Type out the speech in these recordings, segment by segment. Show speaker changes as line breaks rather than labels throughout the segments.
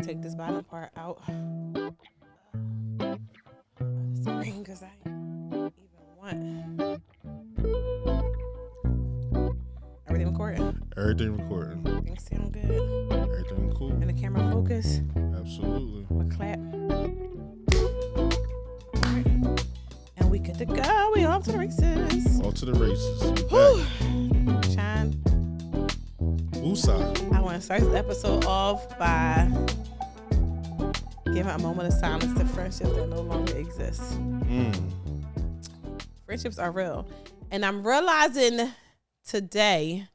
take this bottom part out. Screen because I even want. Everything recording.
Everything recording.
Things sound good.
Everything cool.
And the camera focus.
Absolutely.
A clap. Alright. And we good to go. We off to the races.
All to the races.
Shine.
Woosah.
I want to start this episode off by giving a moment of silence to friendships that no longer exist. Friendships are real. And I'm realizing today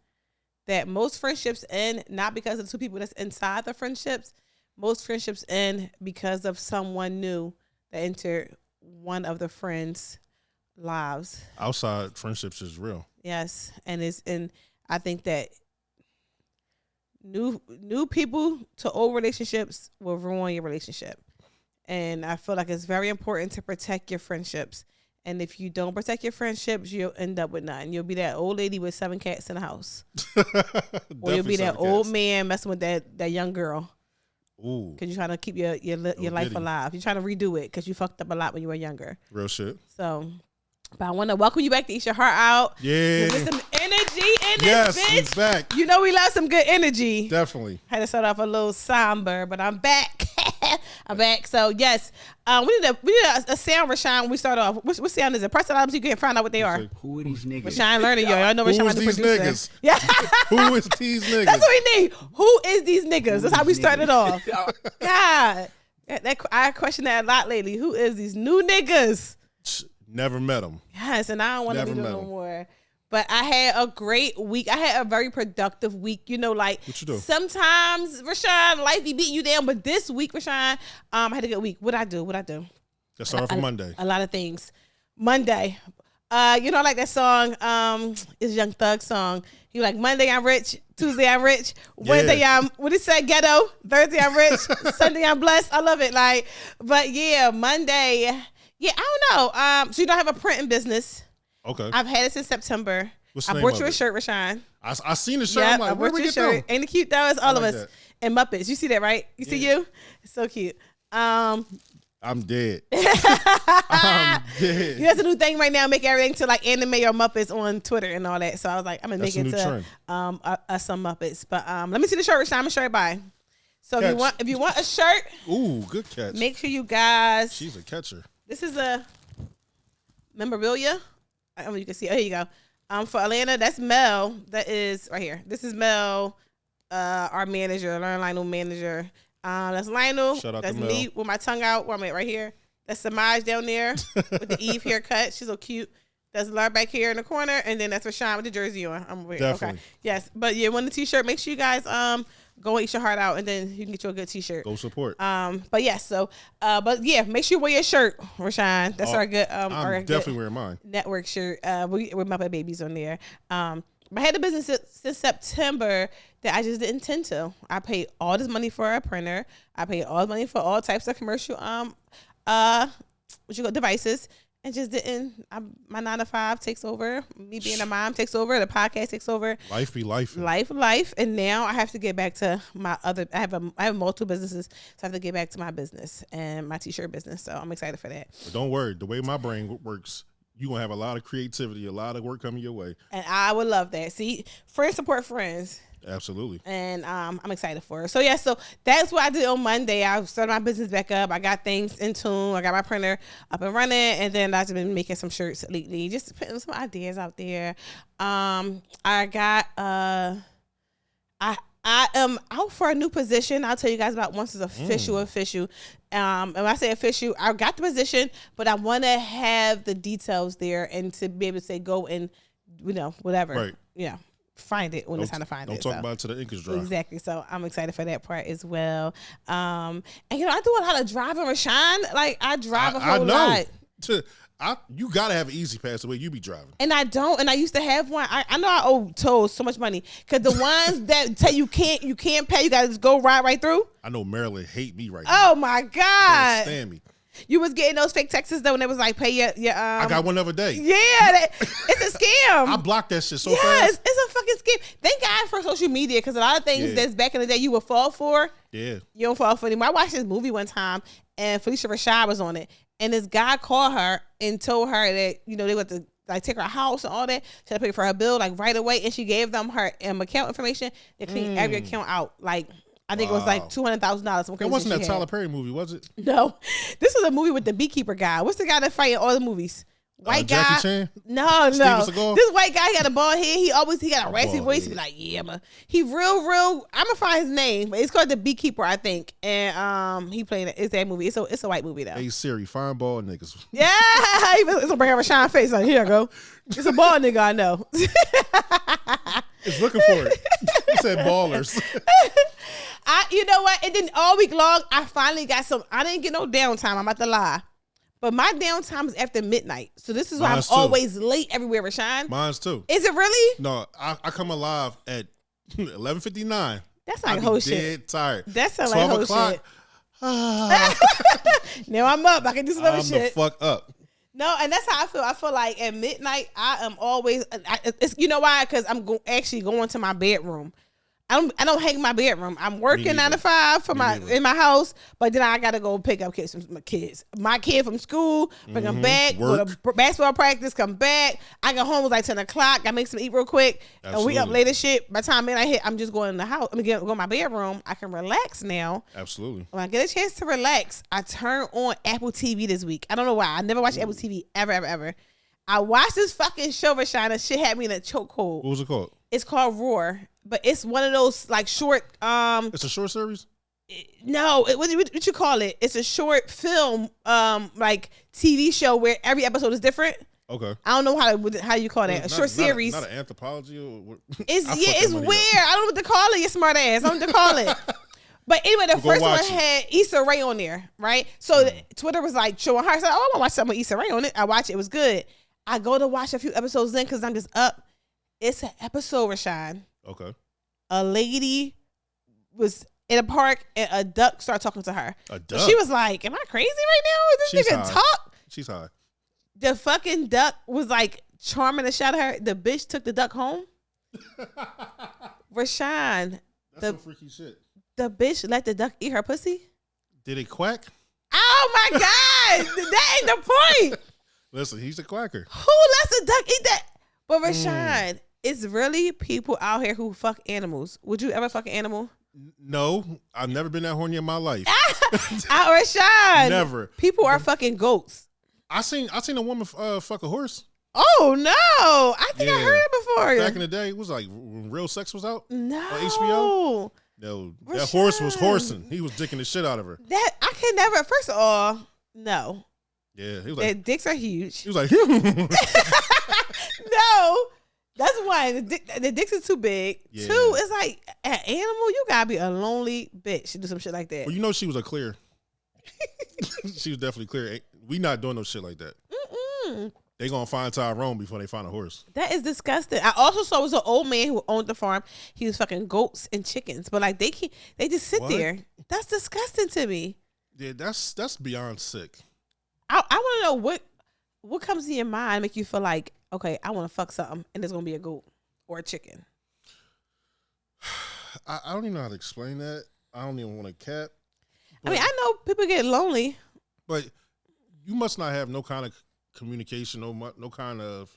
that most friendships end not because of the two people that's inside the friendships. Most friendships end because of someone new that entered one of the friends' lives.
Outside friendships is real.
Yes. And I think that new people to old relationships will ruin your relationship. And I feel like it's very important to protect your friendships. And if you don't protect your friendships, you'll end up with nothing. You'll be that old lady with 7 cats in the house. Or you'll be that old man messing with that young girl.
Ooh.
Because you're trying to keep your life alive. You're trying to redo it because you fucked up a lot when you were younger.
Real shit.
So, but I want to welcome you back to Eat Your Heart Out.
Yeah.
There's some energy in this bitch.
Yes, back.
You know we love some good energy.
Definitely.
Had to start off a little somber, but I'm back. I'm back. So yes, we need a sound, Rashawn. When we start off, what sound is it? Press it out so you can find out what they are.
Who are these niggas?
Rashawn learning, yo. I know Rashawn the producer.
Niggas?
Yeah.
Who is these niggas?
That's what we need. Who is these niggas? That's how we started off. God, I question that a lot lately. Who is these new niggas?
Never met them.
Yes, and I don't want to be doing no more. But I had a great week. I had a very productive week. You know, like
what you do? Sometimes,
Rashawn, life be beating you down. But this week, Rashawn, I had a good week. What'd I do?
Let's start off on Monday.
A lot of things. Monday. You know, I like that song. It's Young Thug song. You like Monday I'm rich, Tuesday I'm rich, Wednesday I'm what it say ghetto, Thursday I'm rich, Sunday I'm blessed. I love it. Like, but yeah, Monday. Yeah, I don't know. So you don't have a printing business.
Okay.
I've had it since September. I bought you a shirt, Rashawn.
I seen the shirt.
Yep,
I'm like, where we get them?
Ain't it cute though? It's all of us.
That.
And Muppets. You see that, right? You see you? It's so cute.
I'm dead. I'm dead.
That's a new thing right now. Make everything to like anime or Muppets on Twitter and all that. So I was like, I'm gonna make it to some Muppets. But let me see the shirt, Rashawn. I'm gonna show everybody. So if you want a shirt,
ooh, good catch.
Make sure you guys.
She's a catcher.
This is a memorabilia. I don't know if you can see. Oh, here you go. For Atlanta, that's Mel. That is right here. This is Mel, our manager, Learn Lionel manager. That's Lionel.
Shout out
that's
to Mel.
me with my tongue out. Where I'm at right here. That's Samaj down there with the Eve haircut. She's so cute. That's Lar back here in the corner, and then that's Rashawn with the jersey on. I'm weird.
Definitely.
Okay. Yes, but yeah, want the t-shirt? Make sure you guys go and Eat Your Heart Out, and then you can get you a good t-shirt.
Go support.
But yeah, so but yeah, make sure you wear your shirt, Rashawn. That's our good
I'm definitely wearing mine.
Network shirt. With Muppet Babies on there. I had the business since September that I just didn't tend to. I paid all this money for a printer. I paid all the money for all types of commercial devices. And just didn't. My 9 to 5 takes over. Me being a mom takes over. The podcast takes over.
Life be life.
Life. And now I have to get back to my other. I have multiple businesses, so I have to get back to my business and my t-shirt business. So I'm excited for that.
But don't worry. The way my brain works, you're gonna have a lot of creativity, a lot of work coming your way.
And I would love that. See, friends support friends.
Absolutely.
And I'm excited for it. So yeah, so that's what I did on Monday. I started my business back up. I got things in tune. I got my printer up and running, and then I've been making some shirts lately, just putting some ideas out there. I got I am out for a new position. I'll tell you guys about once it's official. And when I say official, I got the position, but I want to have the details there and to be able to say go and whatever.
Right.
Yeah. Find it when it's time to find it.
Don't talk about it to the ink is dry.
Exactly. So I'm excited for that part as well. And I do a lot of driving, Rashawn. Like I drive a whole lot.
You gotta have an easy pass the way you be driving.
And I don't. And I used to have one. I know I owe tolls so much money because the ones that tell you can't pay, you gotta just go right through.
I know Maryland hate me right now.
Oh my God.
Can't stand me.
You was getting those fake texts though when it was like pay your
I got one the other day.
Yeah, it's a scam.
I blocked that shit so
yes,
fast.
it's a fucking scam. Thank God for social media because a lot of things that's back in the day you would fall for.
Yeah.
You don't fall for anymore. I watched this movie one time and Felicia Rashad was on it. And this guy called her and told her that, you know, they went to like take her house and all that. She had to pay for her bill like right away. And she gave them her account information. They cleaned every account out. Like, I think it was like $200,000.
It wasn't that Tyler Perry movie, was it?
No. This was a movie with the beekeeper guy. What's the guy that fight in all the movies? White guy.
Jackie Chan?
No.
Seagal?
This white guy, he got a bald head. He got a raspy voice. He be like, yeah, man. He real. I'm gonna find his name. But it's called The Beekeeper, I think. And he played it. It's that movie. It's a white movie though.
Hey Siri, find bald niggas.
Yeah, it's gonna bring up a shine face. Like, here I go. It's a bald nigga I know.
It's looking for it. He said ballers.
You know what? And then all week long, I finally got some. I didn't get no downtime. I'm about to lie. But my downtime is after midnight. So this is why I'm always late everywhere, Rashawn.
Mine's too.
Is it really?
No, I come alive at 11:59.
That's like whole shit.
Dead tired.
That's like whole shit. Now I'm up. I can do some other shit.
I'm the fuck up.
No, and that's how I feel. I feel like at midnight, I am always. It's, you know why? Because I'm actually going to my bedroom. I don't hang in my bedroom. I'm working 9 to 5 for in my house, but then I gotta go pick up kids from my kid from school, bring them back, go to basketball practice, come back. I get home, it was like 10 o'clock. I make some eat real quick, and we up later shit. By the time midnight hit, I'm just going in the house. I'm gonna go in my bedroom. I can relax now.
Absolutely.
When I get a chance to relax, I turn on Apple TV this week. I don't know why. I never watched Apple TV ever. I watched this fucking show, Rashana. Shit had me in a chokehold.
What was it called?
It's called Roar, but it's one of those like short.
It's a short series.
No, what you call it? It's a short film, like TV show where every episode is different.
Okay.
I don't know how you call that. A short series.
Not an anthropology or what?
It's it's weird. I don't know what to call it. You smart ass. I don't know what to call it. But anyway, the first one had Issa Rae on there, right? So Twitter was like showing her. I said, "Oh, I want to watch something with Issa Rae on it." I watched it. It was good. I go to watch a few episodes in because I'm just up. It's an episode, Rashawn.
Okay.
A lady was in a park and a duck started talking to her.
A duck?
She was like, am I crazy right now? Is this nigga talk?
She's high.
The fucking duck was like charming the shot of her. The bitch took the duck home. Rashawn.
That's some freaky shit.
The bitch let the duck eat her pussy?
Did it quack?
Oh my God. That ain't the point.
Listen, he's a quacker.
Who lets a duck eat that? But Rashawn, it's really people out here who fuck animals. Would you ever fuck an animal?
No, I've never been that horny in my life.
Rashawn.
Never.
People are fucking goats.
I seen a woman fuck a horse.
Oh no! I think I heard it before.
Back in the day, it was like when Real Sex was out.
No.
On HBO. No, that horse was horsing. He was dicking the shit out of her.
That I can never. First of all, no.
Yeah, he was
their dicks are huge.
He was like,
no, that's one. The dicks is too big.
Yeah.
Two, it's like an animal. You gotta be a lonely bitch to do some shit like that.
Well, you know she was a clear. She was definitely clear. We not doing no shit like that. They gonna find Tyrone before they find a horse.
That is disgusting. I also saw it was an old man who owned the farm. He was fucking goats and chickens, but like they just sit there. That's disgusting to me.
Yeah, that's beyond sick.
I want to know what comes to your mind make you feel like, okay, I want to fuck something and there's gonna be a goat or a chicken.
I don't even know how to explain that. I don't even want a cat.
I mean, I know people get lonely,
but you must not have no kind of communication, no kind of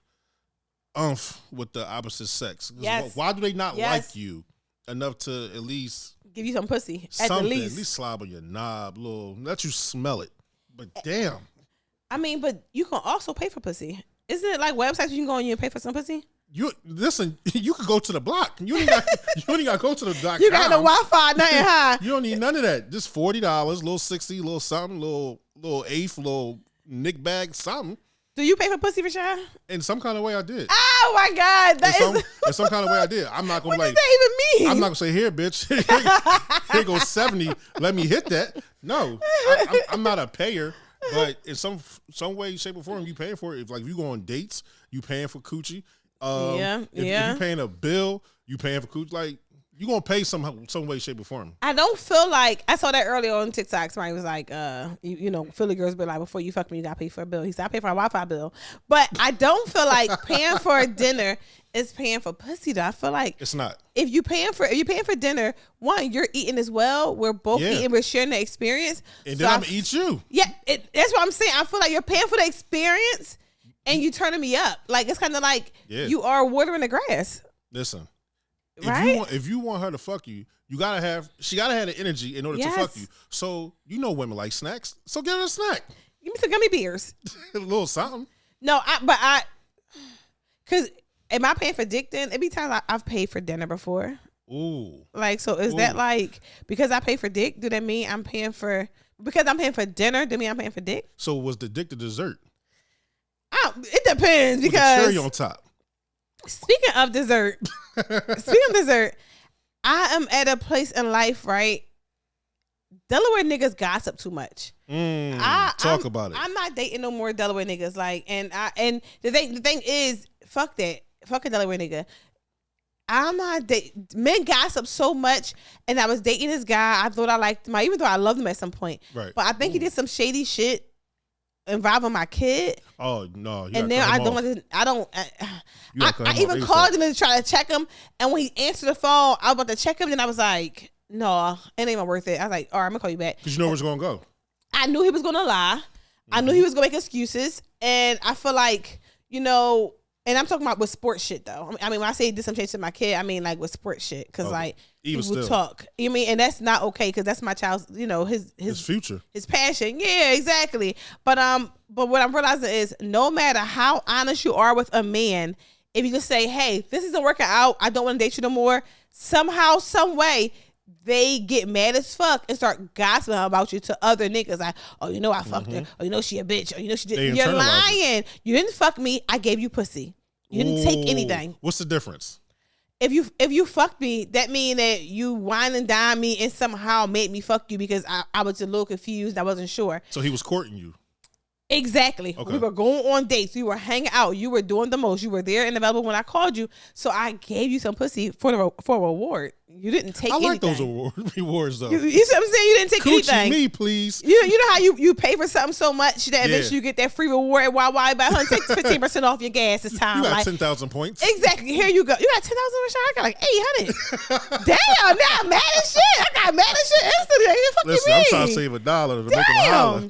with the opposite sex.
Yes.
Why do they not like you enough to at least
give you some pussy?
Something,
at least
slob on your knob, let you smell it. But damn.
I mean, but you can also pay for pussy. Isn't it like websites you can go on and pay for some pussy?
You listen. You could go to the block. You ain't got to go to the .com.
You got no Wi-Fi, nothing high.
You don't need none of that. Just $40, little $60, little something, little eighth, little nick bag, something.
Do you pay for pussy, Rashawn?
In some kind of way, I did.
Oh my God,
in some kind of way, I did. I'm not gonna
what does that even mean?
I'm not gonna say here, bitch. Here goes 70. Let me hit that. No, I'm not a payer. But in some way, shape, or form, you paying for it. If like you go on dates, you paying for coochie. If you paying a bill, you paying for coochie. Like You gonna pay some way, shape, or form.
I don't feel like I saw that earlier on TikTok. Somebody was like, you know, Philly girls be like, before you fuck me, you gotta pay for a bill. He said, I pay for a Wi-Fi bill. But I don't feel like paying for a dinner is paying for pussy though. I feel like
it's not.
If you're paying for dinner, one, you're eating as well. We're both eating, we're sharing the experience.
And then I'm gonna eat you.
Yeah, that's what I'm saying. I feel like you're paying for the experience and you turning me up. Like it's kind of like you are watering the grass.
Listen.
Right?
If you want her to fuck you, she gotta have the energy in order to fuck you. So you know women like snacks. So give her a snack.
Give me some gummy bears.
A little something.
No, cause am I paying for dick then? It be times I've paid for dinner before.
Ooh.
Like, so is that like, because I pay for dick, do that mean I'm paying for dinner, do mean I'm paying for dick?
So was the dick the dessert?
It depends because.
With the cherry on top.
Speaking of dessert, I am at a place in life, right? Delaware niggas gossip too much.
Talk about it.
I'm not dating no more Delaware niggas. Like, and the thing is, fuck that. Fuck a Delaware nigga. I'm not dating. Men gossip so much, and I was dating this guy. I thought I liked him, even though I loved him at some point.
Right.
But I think he did some shady shit involving my kid.
Oh no!
And then I even called him to try to check him, and when he answered the phone, I was about to check him. Then I was like, "No, it ain't even worth it." I was like, "All right, I'm gonna call you back."
Because you know where it's gonna go.
I knew he was gonna lie. I knew he was gonna make excuses, and I feel like, you know. And I'm talking about with sports shit though. I mean, when I say did some change to my kid, I mean like with sports shit, because like
even
people
still
talk. You know what I mean, and that's not okay because that's my child's, you know, his
future,
his passion. Yeah, exactly. But what I'm realizing is no matter how honest you are with a man, if you just say, hey, this isn't working out, I don't want to date you no more, somehow, some way, they get mad as fuck and start gossiping about you to other niggas. Like, oh, you know I fucked her. Oh, you know she a bitch. Oh, you know she did. You're lying. You didn't fuck me. I gave you pussy. You didn't take anything.
What's the difference?
If you fucked me, that mean that you wine and dine me and somehow made me fuck you because I was a little confused. I wasn't sure.
So he was courting you.
Exactly. Okay. We were going on dates. We were hanging out. You were doing the most. You were there and available when I called you. So I gave you some pussy for a reward. You didn't take anything. I like
those rewards though.
You see what I'm saying? You didn't take anything.
Me, please.
You know how you pay for something so much that eventually you get that free reward at Wawa, but honey, take 15% off your gas this time.
You got 10,000 points.
Exactly. Here you go. You got 10,000 I got like 800. Damn, now I'm mad as shit. I got mad as shit instantly.
Listen, I'm trying to save $1 to make him holler.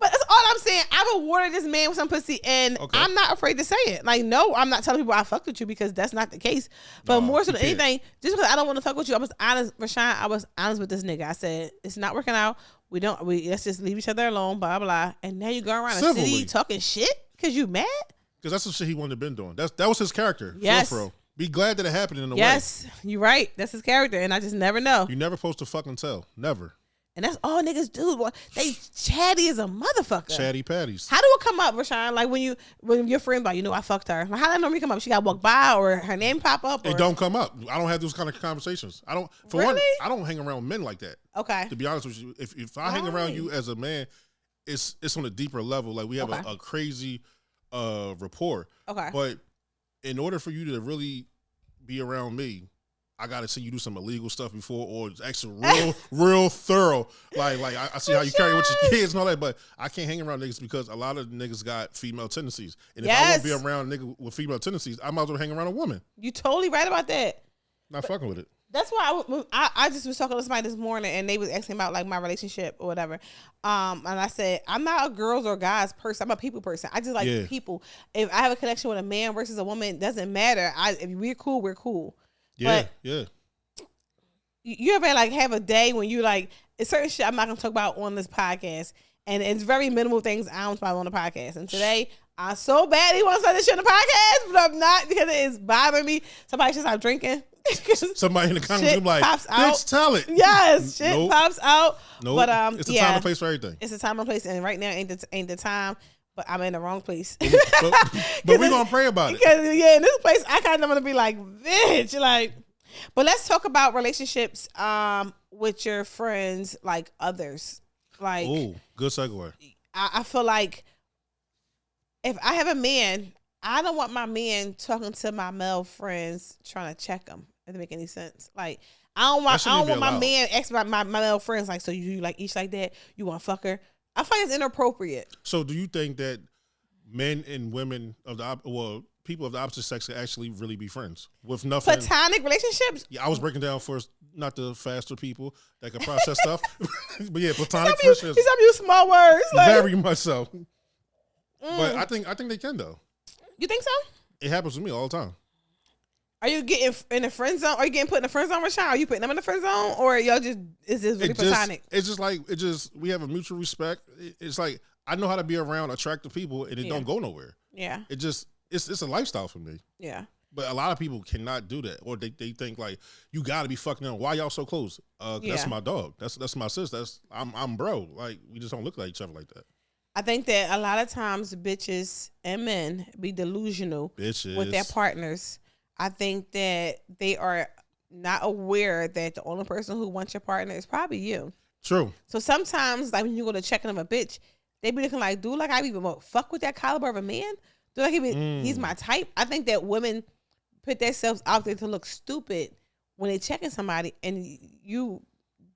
But that's all I'm saying. I rewarded this man with some pussy, and I'm not afraid to say it. Like, no, I'm not telling people I fucked with you because that's not the case. But more so than anything, just because I don't want to fuck with you, I was honest, Rashawn. I was honest with this nigga. I said it's not working out. Let's just leave each other alone. Blah blah. And now you go around the city talking shit because you mad.
Because that's the shit he wanted to been doing. That was his character.
Yes.
For. Be glad that it happened in a way.
Yes, you're right. That's his character, and I just never know.
You never supposed to fucking tell. Never.
And that's all niggas do. Boy. They chatty as a motherfucker.
Chatty patties.
How do it come up, Rashawn? Like when your friend like, you know, I fucked her. Like, how did that normally come up? She got walked by or her name pop up? Or?
It don't come up. I don't have those kind of conversations. I don't. For one, I don't hang around men like that.
Okay.
To be honest with you, if I hang around you as a man, it's on a deeper level. Like we have a crazy rapport.
Okay.
But in order for you to really be around me, I gotta see you do some illegal stuff before, or it's actually real thorough. Like I see how you carry with your kids and all that, but I can't hang around niggas because a lot of niggas got female tendencies, and if I want to be around a nigga with female tendencies, I might as well hang around a woman.
You totally right about that.
Not fucking with it.
That's why I just was talking to somebody this morning, and they was asking about like my relationship or whatever. And I said I'm not a girls or guys person. I'm a people person. I just like people. If I have a connection with a man versus a woman, it doesn't matter. If we're cool, we're cool.
Yeah,
but
yeah.
You ever like have a day when you like it's certain shit I'm not gonna talk about on this podcast, and it's very minimal things I don't talk about on the podcast. And today I so badly want to say this shit on the podcast, but I'm not because it is bothering me. Somebody should stop drinking.
Somebody in the comments room like, bitch, tell it.
Yes, shit pops out.
Nope. But it's a time and place for everything.
It's a time and place, and right now ain't the time. But I'm in the wrong place.
but we're going to pray about it.
Because, in this place, I kind of want to be like, bitch. Like, but let's talk about relationships with your friends, like others. Like,
oh, good segue.
I feel like if I have a man, I don't want my man talking to my male friends trying to check them, If it make any sense. Like I don't want my man asking my male friends like, so you like each like that? You want to fuck her? I find it's inappropriate.
So do you think that men and women of the people of the opposite sex can actually really be friends with nothing?
Platonic relationships?
Yeah, I was breaking down for not the faster people that can process stuff, but yeah, platonic friendships.
He's use small words. Like,
very much so. But I think they can though.
You think so?
It happens to me all the time.
Are you getting in the friend zone? Are you getting put in the friend zone, Rashawn? Are you putting them in the friend zone, or y'all just is this really platonic?
It's just like we have a mutual respect. It's like I know how to be around attractive people, and it don't go nowhere.
Yeah.
It's a lifestyle for me.
Yeah.
But a lot of people cannot do that, or they think like you got to be fucking them. Why y'all so close? That's my dog. That's my sis. I'm bro. Like we just don't look like each other like that.
I think that a lot of times bitches and men be delusional with their partners. I think that they are not aware that the only person who wants your partner is probably you.
True.
So sometimes, like when you go to check on a bitch, they be looking like, dude, like I even fuck with that caliber of a man. Dude, like he's my type. I think that women put themselves out there to look stupid when they checking somebody, and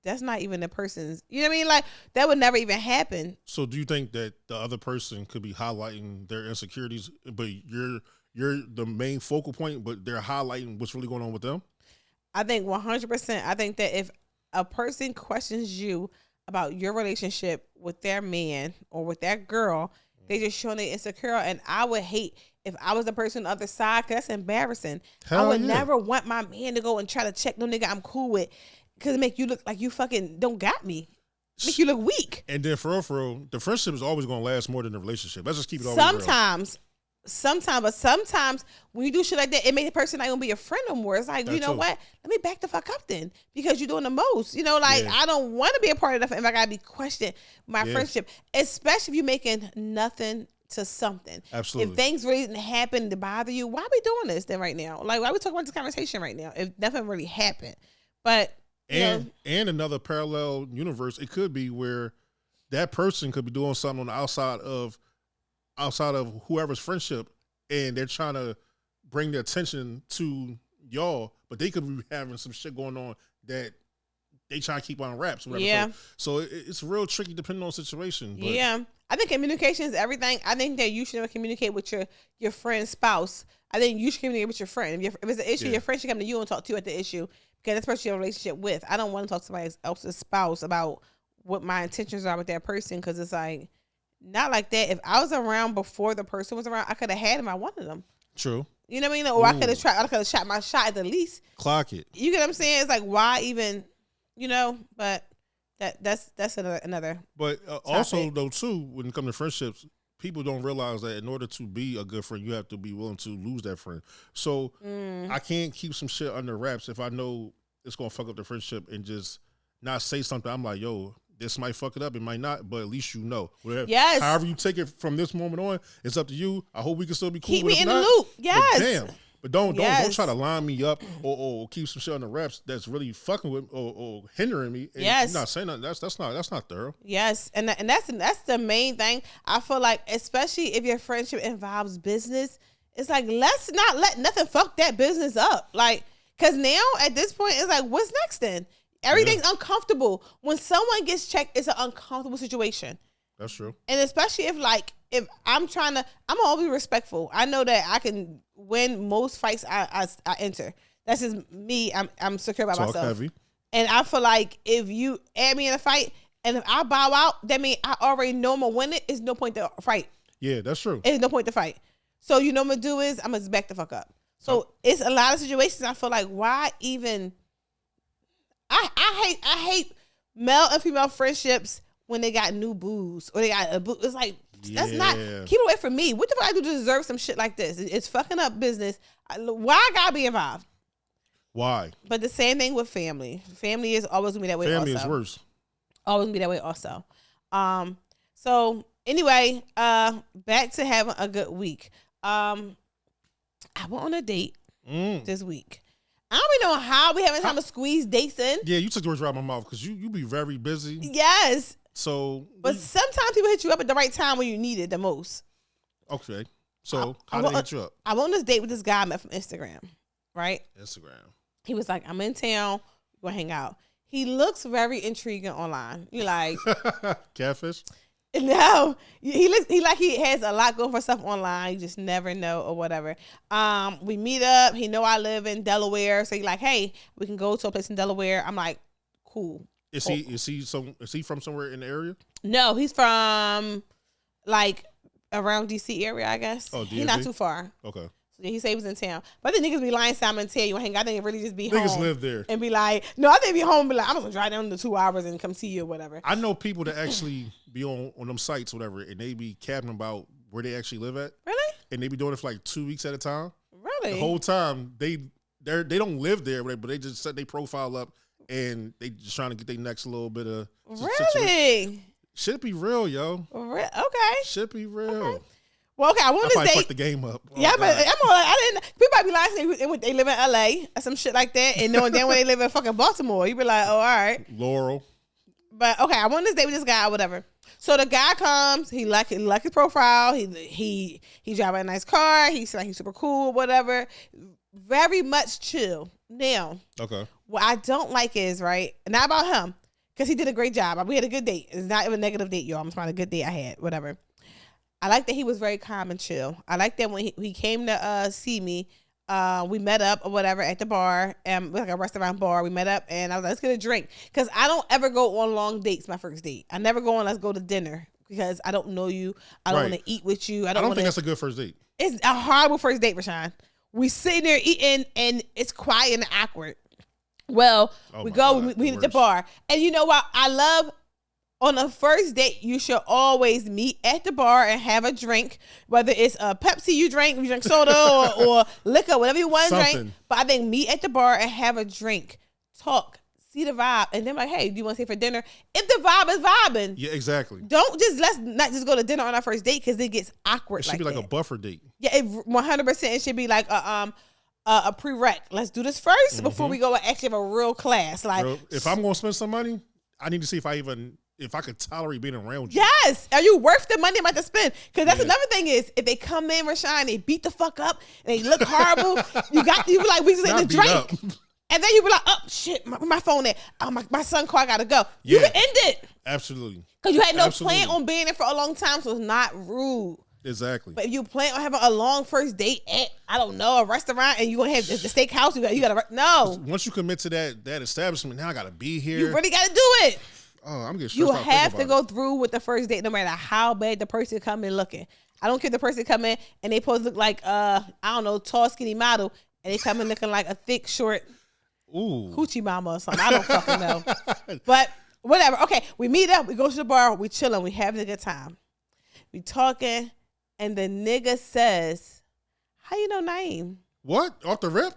that's not even the person's. You know what I mean? Like that would never even happen.
So do you think that the other person could be highlighting their insecurities, but you're the main focal point, but they're highlighting what's really going on with them?
I think 100%. I think that if a person questions you about your relationship with their man or with that girl, they just showing they insecure. And I would hate if I was the person on the other side, because that's embarrassing. I would never want my man to go and try to check no nigga I'm cool with, because it make you look like you fucking don't got me. Make you look weak.
And then for real, the friendship is always going to last more than the relationship. Let's just keep it all Sometimes when you do shit like that, it makes the person not gonna be a friend no more. It's like, you know what? Let me back the fuck up then, because you're doing the most. You know, like I don't want to be a part of that if I gotta be questioned my friendship, especially if you're making nothing to something. Absolutely.
If things really didn't happen to bother you, why are we doing this then right now? Like, why are we talking about this conversation right now if nothing really happened? But
and another parallel universe, it could be where that person could be doing something on the outside of whoever's friendship, and they're trying to bring their attention to y'all, but they could be having some shit going on that they try to keep on wraps. Whatever. Yeah. So it's real tricky depending on the situation. But
yeah. I think communication is everything. I think that you should never communicate with your friend's spouse. I think you should communicate with your friend. If it's an issue, your friend should come to you and talk to you at the issue, because that's the person you have a relationship with. I don't want to talk to somebody else's spouse about what my intentions are with that person, because it's like, not like that. If I was around before the person was around, I could have had him. I wanted them.
True.
You know what I mean? Or I could have shot my shot at the least.
Clock it.
You get what I'm saying? It's like, why even, you know? But that's another.
But also though too, when it comes to friendships, people don't realize that in order to be a good friend, you have to be willing to lose that friend. So I can't keep some shit under wraps if I know it's gonna fuck up the friendship and just not say something. I'm like, yo, this might fuck it up, it might not, but at least you know. Whatever,
yes.
However you take it from this moment on, it's up to you. I hope we can still be cool.
Keep me in the loop. Yes.
But don't try to line me up or keep some shit on the wraps that's really fucking with or hindering me. And you're not saying nothing. That's not thorough.
Yes, and that's the main thing. I feel like, especially if your friendship involves business, it's like, let's not let nothing fuck that business up. Like, because now at this point, it's like, what's next then? Everything's uncomfortable. When someone gets checked, it's an uncomfortable situation.
That's true.
And especially if I'm always respectful. I know that I can win most fights I enter. That's just me. I'm secure about myself. Heavy. And I feel like if you add me in a fight and if I bow out, that means I already know I'm gonna win it. It's no point to fight.
Yeah, that's true.
It's no point to fight. So you know what I'm gonna do is I'm gonna back the fuck up. So it's a lot of situations I feel like, why even? I hate male and female friendships when they got new booze or they got a boo. It's like, that's not, keep it away from me. What the fuck I do to deserve some shit like this? It's fucking up business. Why I gotta be involved?
Why?
But the same thing with family. Family is always gonna be that way.
Family is worse.
Always gonna be that way also. So anyway, back to having a good week. I went on a date this week. I don't even know how we haven't time to squeeze dates in.
Yeah, you took the words right out of my mouth because you be very busy.
Yes.
So,
but sometimes people hit you up at the right time when you need it the most.
Okay. So how did they hit you up?
I went on this date with this guy I met from Instagram, right?
Instagram.
He was like, I'm in town. We're going to hang out. He looks very intriguing online. You like...
Catfish?
No. He has a lot going for stuff online. You just never know or whatever. We meet up. He know I live in Delaware. So he's like, hey, we can go to a place in Delaware. I'm like, cool.
Is he from somewhere in the area?
No, he's from like around DC area, I guess.
Oh, DMV?
He's not too far.
Okay.
So yeah, he said he was in town. But I think niggas be lying, Simon, tell you hang out. I think it really just be home.
Niggas live there.
And be like, no, I think be home and be like, I'm gonna drive down the 2 hours and come see you or whatever.
I know people that actually be on them sites, whatever, and they be capping about where they actually live at.
Really?
And they be doing it for like 2 weeks at a time.
Really?
The whole time they don't live there, but they just set their profile up and they just trying to get their next little bit of
really.
Should be real, yo.
Okay.
Should be real.
Okay. Well, okay, I want to
fuck the game up.
Oh, yeah, God. But I didn't. People might be lying. They live in LA or some shit like that, and then when they live in fucking Baltimore, you be like, oh, all right.
Laurel.
But okay, I want to date with this guy or whatever. So the guy comes. He like his profile. He drive a nice car. He's like he's super cool, whatever. Very much chill. Now,
okay.
What I don't like is right, not about him, because he did a great job. We had a good date. It's not even a negative date, y'all. I'm talking about a good date I had, whatever. I like that he was very calm and chill. I like that when he came to see me, we met up or whatever at the bar, like a restaurant bar. We met up and I was like, let's get a drink. Because I don't ever go on long dates my first date. I never go on let's go to dinner because I don't know you. I don't want to eat with you. I don't
think that's a good first date.
It's a horrible first date, Rashawn. We sitting there eating and it's quiet and awkward. Well, we meet at the bar. And you know what? I love on a first date, you should always meet at the bar and have a drink, whether it's a Pepsi you drink soda or liquor, whatever you want to drink. But I think meet at the bar and have a drink, talk, see the vibe, and then like, hey, do you want to stay for dinner? If the vibe is vibing.
Yeah, exactly.
Let's not just go to dinner on our first date because it gets awkward.
It should be like a buffer date.
Yeah, 100%. It should be like a prereq. Let's do this first before we go and actually have a real class. Like,
if I'm gonna spend some money, I need to see if I could tolerate being around you.
Yes. Are you worth the money I'm about to spend? Because that's another thing is, if they come in, Rashawn, they beat the fuck up, and they look horrible, you be like, we just ate the drink. And then you be like, oh, shit, my phone there. Oh, my son called, I got to go. You can end it.
Absolutely.
Because you had no plan on being there for a long time, so it's not rude.
Exactly.
But if you plan on having a long first date at, I don't know, a restaurant, and you going to have the steakhouse, you got to, no.
Once you commit to that establishment, now I got to be here.
You really got to do it.
Oh, I'm getting stressed
You
out.
have to go through with the first date, no matter how bad the person come in looking. I don't care if the person come in and they supposed to look like I don't know, tall, skinny model, and they come in looking like a thick, short hoochie mama or something. I don't fucking know. But whatever. Okay, we meet up, we go to the bar, we chilling, we having a good time. We talking, and the nigga says, "How you know Naeem?"
What? Off the rip?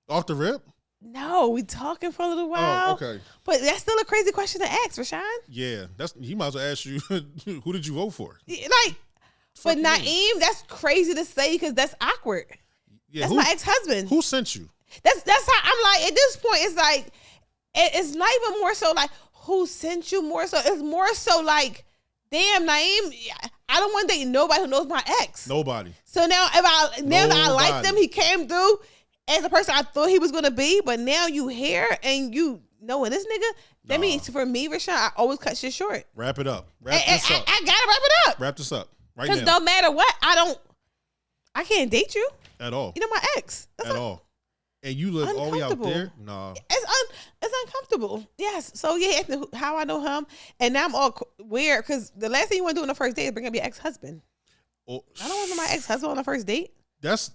Off the rip?
No, we talking for a little while.
Oh, okay.
But that's still a crazy question to ask, Rashawn.
Yeah, he might as well ask you, who did you vote for?
Like, but Naeem, that's crazy to say because that's awkward. Yeah, that's my ex-husband.
Who sent you?
That's how I'm like, at this point, it's like, it's not even more so like, who sent you more so? It's more so like, damn, Naeem, I don't want to date nobody who knows my ex.
Nobody.
So now that I like them, he came through as a person I thought he was going to be, but now you here and you knowing this nigga, that means for me, Rashawn, I always cut shit short.
Wrap it up. Wrap this up.
I gotta wrap it up.
Wrap this up right now.
Because no matter what, I can't date you.
At all.
You know my ex.
At all. And you live all the way out there? Nah.
It's uncomfortable. Yes. So yeah, how I know him. And now I'm all weird because the last thing you want to do on the first date is bring up your ex-husband. Oh, I don't want to know my ex-husband on the first date.
That's...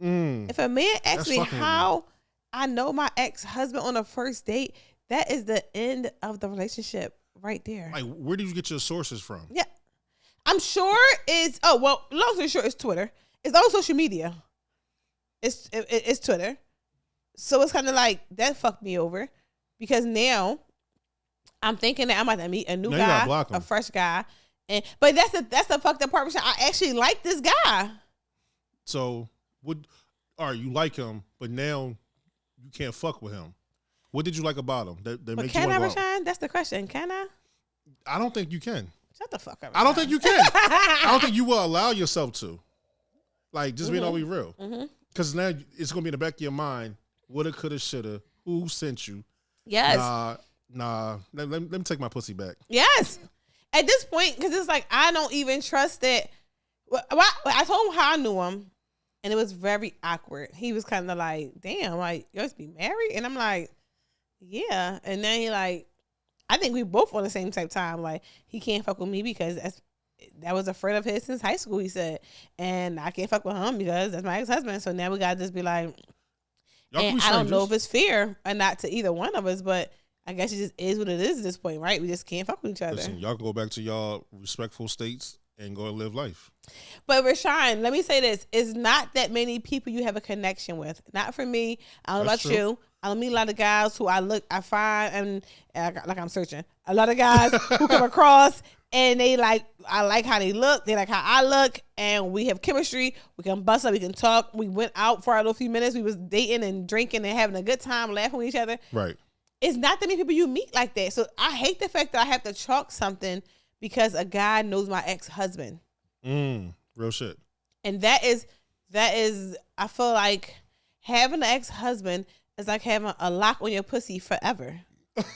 If a man asks me how I know my ex-husband on a first date, that is the end of the relationship right there.
Like, where did you get your sources from?
Yeah. I'm sure long story short, it's Twitter. It's all social media. It's Twitter. So it's kind of like, that fucked me over because now I'm thinking that I'm about to meet a new guy, a fresh guy. But that's the fucked up part. I actually like this guy.
So... you like him, but now you can't fuck with him. What did you like about him that makes you want to go out? Can I,
Rashawn? That's the question. Can I?
I don't think you can.
Shut the fuck up, Rashawn.
I don't think you can. I don't think you will allow yourself to. Like, just being always real. Because now it's going to be in the back of your mind, woulda, coulda, shoulda. Who sent you?
Yes.
Nah. Let me take my pussy back.
Yes. At this point, because it's like I don't even trust that. Well, I told him how I knew him, and it was very awkward. He was kind of like, "Damn, like you guys be married?" And I'm like, "Yeah." And then he like, I think we both on the same type time. Like he can't fuck with me because that was a friend of his since high school. He said, and I can't fuck with him because that's my ex-husband. So now we gotta just be like, and I don't know if it's fair or not to either one of us, but I guess it just is what it is at this point, right? We just can't fuck with each other.
Listen, y'all can go back to y'all respectful states and go and live life.
But Rashawn, let me say this. It's not that many people you have a connection with. Not for me. I don't know about you. I don't meet a lot of guys who I find, and like I'm searching. A lot of guys who come across and they like, I like how they look. They like how I look, and we have chemistry. We can bust up. We can talk. We went out for a little few minutes. We was dating and drinking and having a good time, laughing with each other.
Right.
It's not that many people you meet like that. So I hate the fact that I have to chalk something because a guy knows my ex-husband.
Real shit.
And that is, I feel like having an ex-husband is like having a lock on your pussy forever.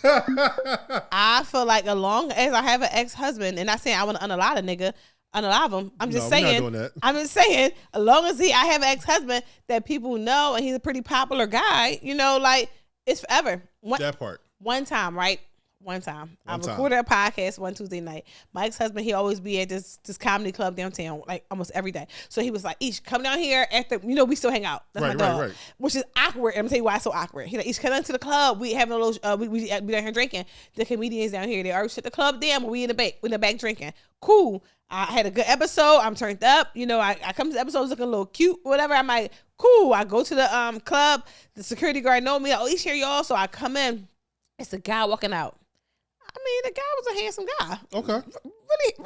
I feel like as long as I have an ex-husband, and not saying I want to unalive a nigga, unalive him. I'm just saying,
we're not doing that.
I'm just saying, as long as I have an ex-husband that people know and he's a pretty popular guy, you know, like it's forever.
That part.
One time, right? One time. I recorded a podcast one Tuesday night. My ex-husband, he always be at this comedy club downtown, like almost every day. So he was like, Ish, come down here after, you know, we still hang out. That's my dog. Right. Which is awkward. I'm going to tell you why it's so awkward. He like, Ish, come down to the club. We having a little, we down here drinking. The comedians down here, they already shut the club down, but we in the back drinking. Cool. I had a good episode. I'm turned up. You know, I come to the episode looking a little cute, whatever. I'm like, cool. I go to the club. The security guard know me. Like, oh, he's here, y'all. So I come in. It's a guy walking out. I mean, the guy was a handsome guy.
Okay.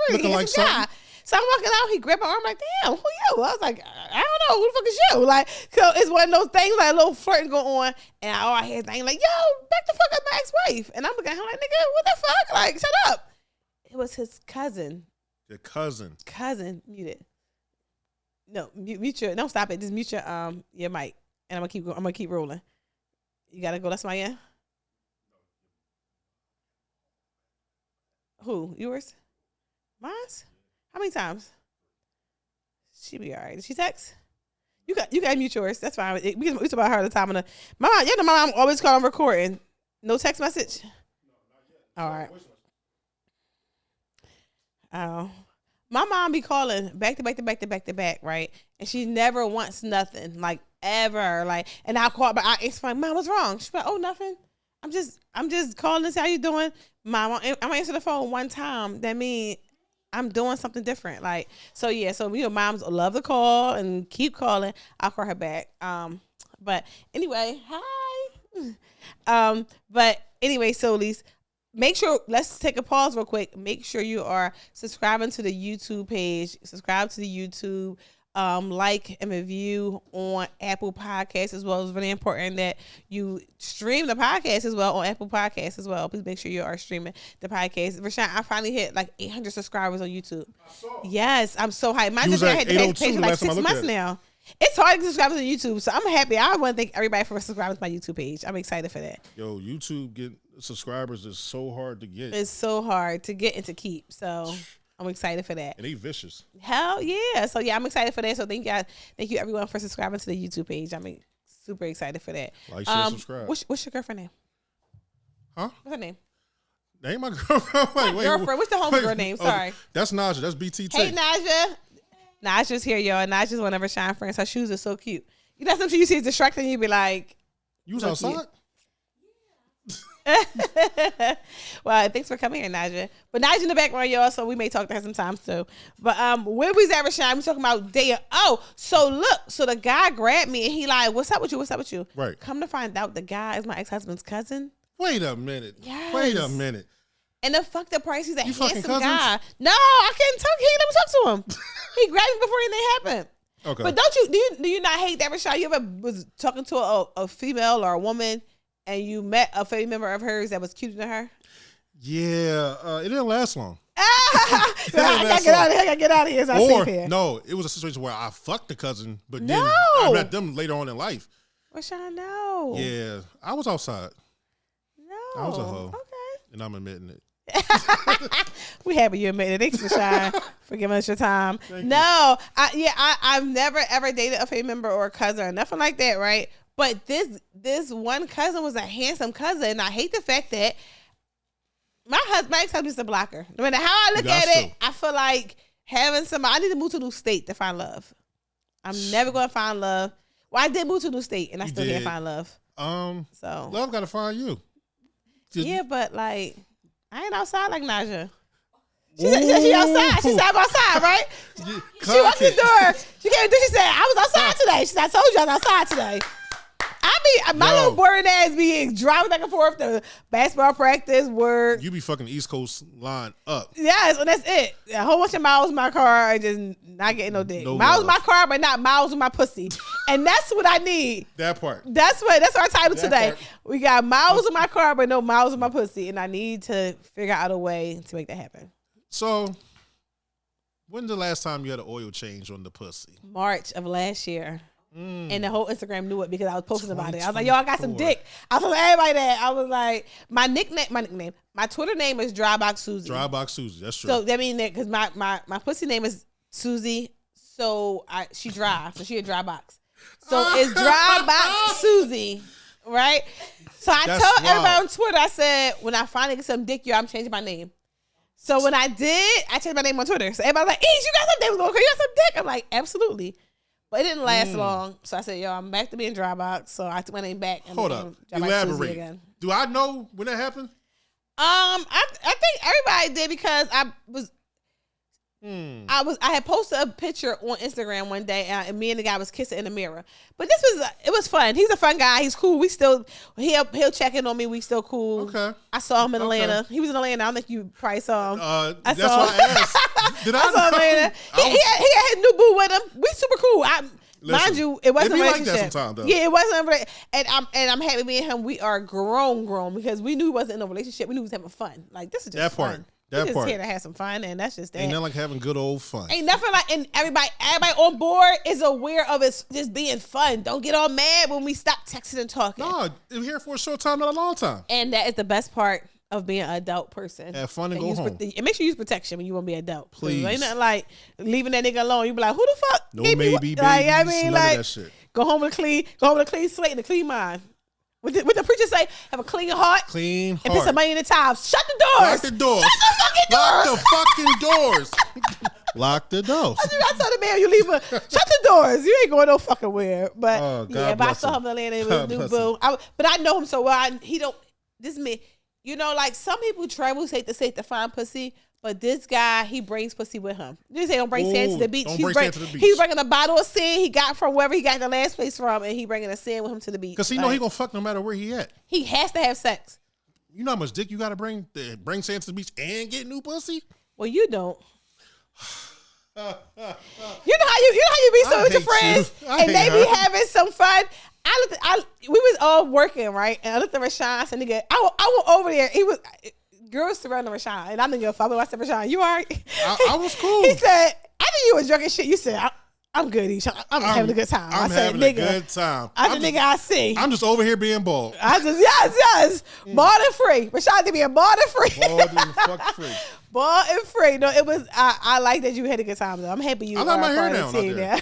Really handsome like guy. So I'm walking out. He grabbed my arm like, damn, who you? I was like, I don't know. Who the fuck is you? Like, so it's one of those things, like a little flirting going on. And all I hear thing like, yo, back the fuck up my ex-wife. And I'm looking at him like, nigga, what the fuck? Like, shut up. It was his cousin.
Your cousin.
Mute it. No, mute your. Don't stop it. Just mute your mic, and I'm gonna keep rolling. You gotta go. That's my end. Who? Yours? Mine's? How many times? She be all right. Did she text? You got mute yours. That's fine. We talk about her all the time. My mom, yeah, my mom always call on recording. No text message. No, all right. Oh, my mom be calling back to back, right? And she never wants nothing, like ever, like. And I call, but I explain, Mom, what's wrong? She's like, oh, nothing. I'm just calling to see how you doing, Mom. I'm gonna answer the phone one time. That means I'm doing something different, like. So yeah, so you know, moms love to call and keep calling. I'll call her back. But anyway, hi. But anyway, so Lise. Make sure, let's take a pause real quick. Make sure you are subscribing to the YouTube page. Subscribe to the YouTube. Like and review on Apple Podcasts as well. It's really important that you stream the podcast as well on Apple Podcasts as well. Please make sure you are streaming the podcast. Rashawn, I finally hit like 800 subscribers on YouTube. Yes, I'm so hyped. Mine just had the page for like 6 months now. It's hard to subscribe to YouTube, so I'm happy. I want to thank everybody for subscribing to my YouTube page. I'm excited for that.
Yo, YouTube get subscribers is so hard to get.
It's so hard to get and to keep. So I'm excited for that.
And they vicious.
Hell yeah. So yeah, I'm excited for that. So thank you everyone for subscribing to the YouTube page. I'm super excited for that.
Like, share, subscribe.
What's your girlfriend name?
Huh?
What's her name?
Name my girlfriend. Wait,
girlfriend. What's the homegirl name? Sorry.
That's Naja. That's BTT.
Hey Naja. Naja's here, y'all. Naja's one of her shine friends. Her shoes are so cute. You know, sometimes you see it distracting, you be like,
you was outside?
Well, thanks for coming here, Naja. But Naja in the background, y'all, so we may talk to her sometimes too. But where we was at, Rashawn, we talking about dating. Oh, so look, so the guy grabbed me and he like, what's up with you? What's up with you?
Right.
Come to find out, the guy is my ex-husband's cousin.
Wait a minute.
Yes.
Wait a minute.
And the fuck the price, he's a handsome
cousins?
guy. No, I can't talk. He ain't never talk to him. He grabbed me before anything happened.
Okay.
But do you not hate that, Rashawn? You ever was talking to a female or a woman and you met a family member of hers that was cuter than her?
Yeah, it didn't last long.
I gotta get out of here. So I see here.
No, it was a situation where I fucked the cousin, but
no.
then I met them later on in life.
Rashawn, no.
Yeah, I was outside.
No.
I was a hoe.
Okay.
And I'm admitting it.
We happy you admitted it. Thanks, Rashawn, for giving us your time. No, I've never ever dated a family member or a cousin or nothing like that, right? But this one cousin was a handsome cousin, and I hate the fact that my ex-husband is a blocker. No matter how I look at it, I feel like having somebody. I need to move to a new state to find love. I'm never going to find love. Well, I did move to a new state, and I still can't find love.
So love got to find you.
Yeah, but like I ain't outside like Naja. She outside. She said I'm outside, right? She walked the door. She came through. She said I was outside today. She said I told you I was outside today. My little boring ass be driving back and forth to basketball practice, work.
You be fucking East Coast line up.
Yes, and that's it. A whole bunch of miles in my car and just not getting no dick. Miles in my car, but not miles in my pussy. And that's what I need.
That part.
That's our title today. We got miles in my car, but no miles in my pussy. And I need to figure out a way to make that happen.
So, when's the last time you had an oil change on the pussy?
March of last year. And the whole Instagram knew it because I was posting about it. I was like, yo, I got some dick. I was telling everybody that. I was like, my Twitter name is Drybox Susie.
Drybox Susie, that's true.
So that means that because my pussy name is Susie, so she dry, so she a dry box. So it's Drybox Susie, right? So I told everybody on Twitter, I said, when I finally get some dick, I'm changing my name. So when I did, I changed my name on Twitter. So everybody was like, you got some dick, you got some dick. I'm like, absolutely. But it didn't last long. So I said, yo, I'm back to being dry box. So I took my name back. And
hold up. Elaborate. Again. Do I know when that happened?
I think everybody did because I had posted a picture on Instagram one day and me and the guy was kissing in the mirror. But it was fun. He's a fun guy. He's cool. He'll check in on me. We still cool.
Okay.
I saw him in Atlanta. He was in Atlanta. I don't think you probably saw him.
That's why I asked. Did I
saw him in Atlanta. He had his new boo with him. We super cool. Mind you, it wasn't a relationship. Like that sometimes, though. Yeah, it wasn't. And I'm happy me and him. We are grown because we knew he wasn't in a relationship. We knew he was having fun. Like this is just fun. Part. We're just here to have some fun, and that's just that.
Ain't nothing like having good old fun.
Ain't nothing like, and everybody on board is aware of it just being fun. Don't get all mad when we stop texting and talking.
No, we're here for a short time, not a long time.
And that is the best part of being an adult person.
Have fun and go home.
And make sure you use protection when you want to be an adult.
Please.
Ain't nothing like leaving that nigga alone. You be like, who the fuck?
No maybe.
Like, I mean, like,
that shit.
Go home with a clean slate and a clean mind. What the preacher say? Have a clean heart.
Clean heart.
And put some money in the towels. Shut the doors.
Lock the doors.
Shut the fucking doors.
Lock the fucking doors. Lock the doors.
I told the man, you leave shut the doors. You ain't going no fucking where. But I saw him in Atlanta. It was new boo. But I know him so well. This man, like some people travel state to state to find pussy. But this guy, he brings pussy with him. You say don't bring sand to the beach. He's bringing a bottle of sand he got from wherever he got the last place from, and he bringing a sand with him to the beach.
Because he know he gonna fuck no matter where he at.
He has to have sex.
You know how much dick you gotta bring to bring sand to the beach and get new pussy?
Well, you don't. You know how you be so with your friends and they be having some fun. We was all working, right? And I looked at Rashawn. I said, "Nigga, I went over there. He was." Girls surrounding Rashawn, and I didn't give a fuck. I said, Rashawn, you all right?
I was cool.
He said, I think you was drunk as shit. You said, I'm good, Isha. I'm having a good time.
I'm having a good time.
I said, nigga, I see.
I'm just over here being bald.
Yes. Bald and free. Rashawn to be bald and free.
Bald and fuck free.
Bald and free. No, it was, I like that you had a good time, though. I'm happy you
I let my hair down out there.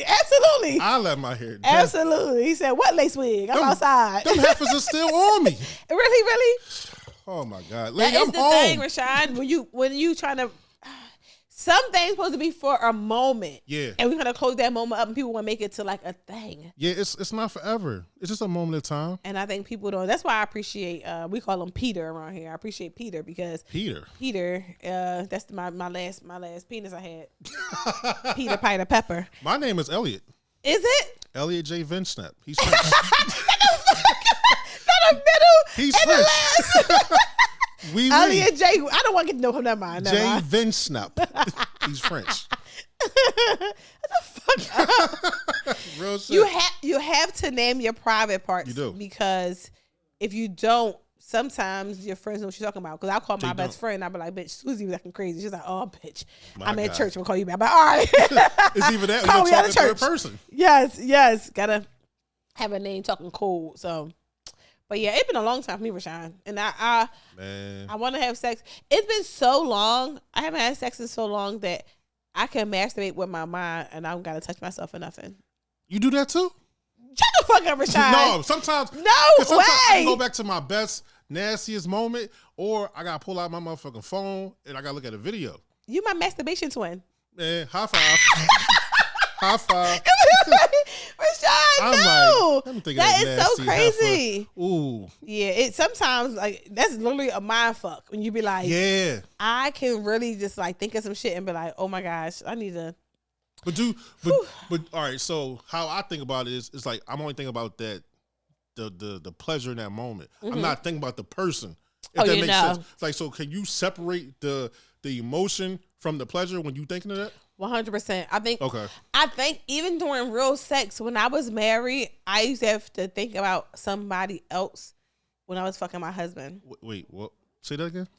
Absolutely.
I let my hair down.
Absolutely. He said, what lace wig? I'm outside.
Them heifers are still on me.
Really?
Oh my God, lady,
that is
I'm
the
home.
thing, Rashawn. When you trying to, some things supposed to be for a moment.
Yeah,
and we're gonna close that moment up, and people want to make it to like a thing.
Yeah, it's not forever. It's just a moment of time.
And I think people don't. That's why I appreciate. We call him Peter around here. I appreciate Peter because Peter. That's my last penis I had. Peter Piper Pepper.
My name is Elliot.
Is it
Elliot J. Vinsnap? He's French.
Middle.
He's French.
Elliot J. I don't want to get to know him. Never mind.
J. Vinsnap. He's French.
Fuck up.
Real shit.
You have to name your private parts.
You do.
Because if you don't, sometimes your friends know what you're talking about. Because I'll call my best friend. I'll be like, bitch, Susie was acting crazy. She's like, oh, bitch. I'm at church. We'll call you back. I'm like, all right.
It's even that.
Call me out of
church.
Person. Yes. Gotta have a name talking cold. So, but yeah, it's been a long time for me, Rashawn. And I want to have sex. It's been so long. I haven't had sex in so long that I can masturbate with my mind and I don't got to touch myself or nothing.
You do that too?
Shut the fuck up, Rashawn.
No, sometimes
way.
I can go back to my best, nastiest moment, or I got to pull out my motherfucking phone and I got to look at a video.
You my masturbation twin.
Man, high five. High five.
Rashawn, no. Like, that is so crazy.
Ooh.
Yeah, it sometimes like that's literally a mind fuck when you be like,
yeah,
I can really just like think of some shit and be like, oh my gosh, I need to.
But all right. So how I think about it is, it's like I'm only thinking about that the pleasure in that moment. Mm-hmm. I'm not thinking about the person. If that makes sense. It's like, so can you separate the emotion from the pleasure when you thinking of that?
100%. I think.
Okay.
I think even during real sex, when I was married, I used to have to think about somebody else when I was fucking my husband.
Wait, what? Say that again.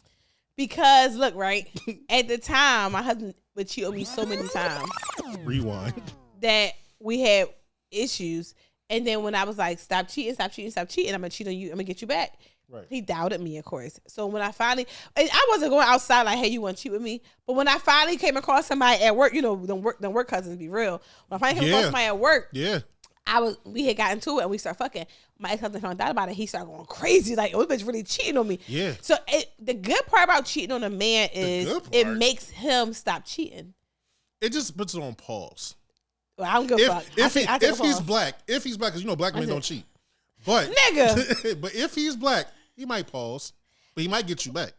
Because look, right at the time, my husband would cheat on me so many times.
Rewind.
That we had issues, and then when I was like, "Stop cheating, stop cheating, stop cheating," I'm gonna cheat on you. I'm gonna get you back.
Right. He
doubted me, of course. So when I finally, I wasn't going outside like, hey, you want to cheat with me? But when I finally came across somebody at work, you know, them work cousins be real. When I finally came across somebody at work, we had gotten to it and we started fucking. My ex-husband found out about it. He started going crazy. Like, oh, this bitch really cheating on me.
Yeah.
So the good part about cheating on a man is it makes him stop cheating.
It just puts it on pause.
Well, I don't give a fuck.
If he's black, because you know black men don't cheat. But
nigga.
But if he's black, he might pause, but he might get you back.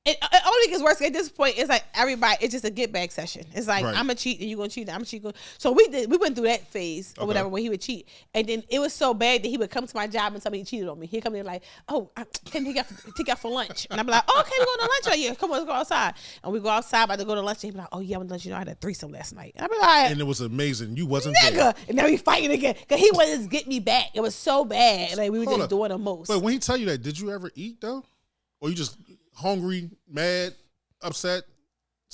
It only gets worse at this point. It's like everybody. It's just a get back session. It's like I'm a cheat and you gonna cheat. I'm a cheat. So we went through that phase or whatever when he would cheat, and then it was so bad that he would come to my job and tell me he cheated on me. He'd come in like, oh, can he take out for lunch? And I'm like, oh, okay, we're going to lunch right here. Come on, let's go outside. And we go outside about to go to lunch. And he'd be like, oh yeah, I went to lunch. You know, I had a threesome last night. And I'd be like,
and it was amazing. You wasn't
nigga. There. And now we fighting again because he wanted to get me back. It was so bad. Like we were just doing the most.
But when he tell you that, did you ever eat though, or you just hungry, mad? Upset.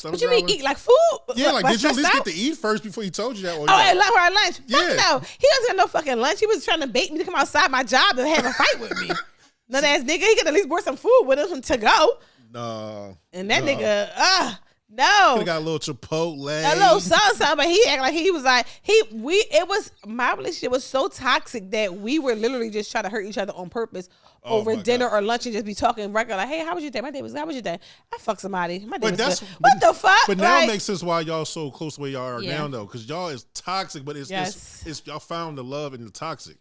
What you mean eat like food?
Yeah, like did you at least get to eat first before he told you that? Or
at lunch. Yeah. Fuck no. He doesn't get no fucking lunch. He was trying to bait me to come outside my job and have a fight with me. Nut ass nigga. He could at least brought some food with him to go.
No.
And that nigga, no.
He got a little Chipotle.
A little something, but he acted like he was like, my relationship was so toxic that we were literally just trying to hurt each other on purpose over dinner or lunch and just be talking regular like, hey, how was your day? My day was, how was your day? I fucked somebody. My day was good. What the fuck?
But now it makes sense why y'all so close the way y'all are now though, because y'all is toxic, but it's y'all found the love in the toxic.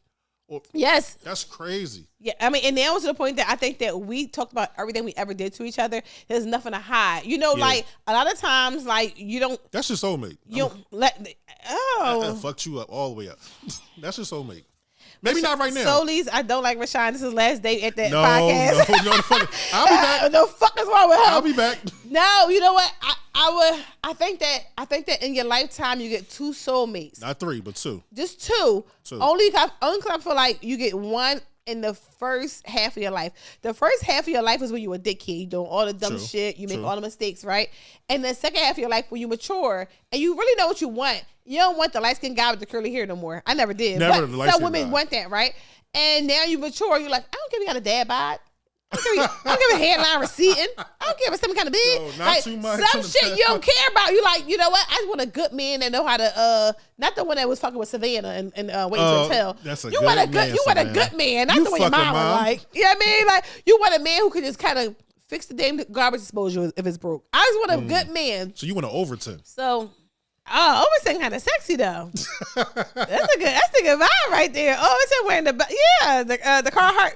Yes.
That's crazy.
Yeah, I mean, and now to the point that I think that we talked about everything we ever did to each other. There's nothing to hide. You know, like a lot of times, like you don't.
That's your soulmate.
You don't let.
I fucked you up all the way up. That's your soulmate. Maybe not right now.
Soulies, I don't like Rashawn. This is last day at that podcast.
No, I'll be back.
The fuck is wrong with him?
I'll be back.
No, you know what? I think that in your lifetime you get 2 soulmates.
Not 3, but 2.
Just 2. Only because I feel like you get one in the first half of your life. The first half of your life is when you a dickhead. You doing all the dumb shit. You make all the mistakes, right? And the second half of your life when you mature and you really know what you want. You don't want the light-skinned guy with the curly hair no more. I never did.
Never
but some women want that, right? And now you mature. You're like, I don't care if you got a dad bod. I don't give a headline receding. I don't care if it's something kind of big.
No, not too much.
Some shit you don't care about. You like, you know what? I just want a good man that know how to not the one that was fucking with Savannah and waiting to tell.
That's
you want a good man, not the one your mom was like. You know what I mean? Like you want a man who could just kind of fix the damn garbage disposal if it's broke. I just want a good man.
So you want an Overton.
So Overton kind of sexy though. That's a good vibe right there. Overton wearing the Carhartt.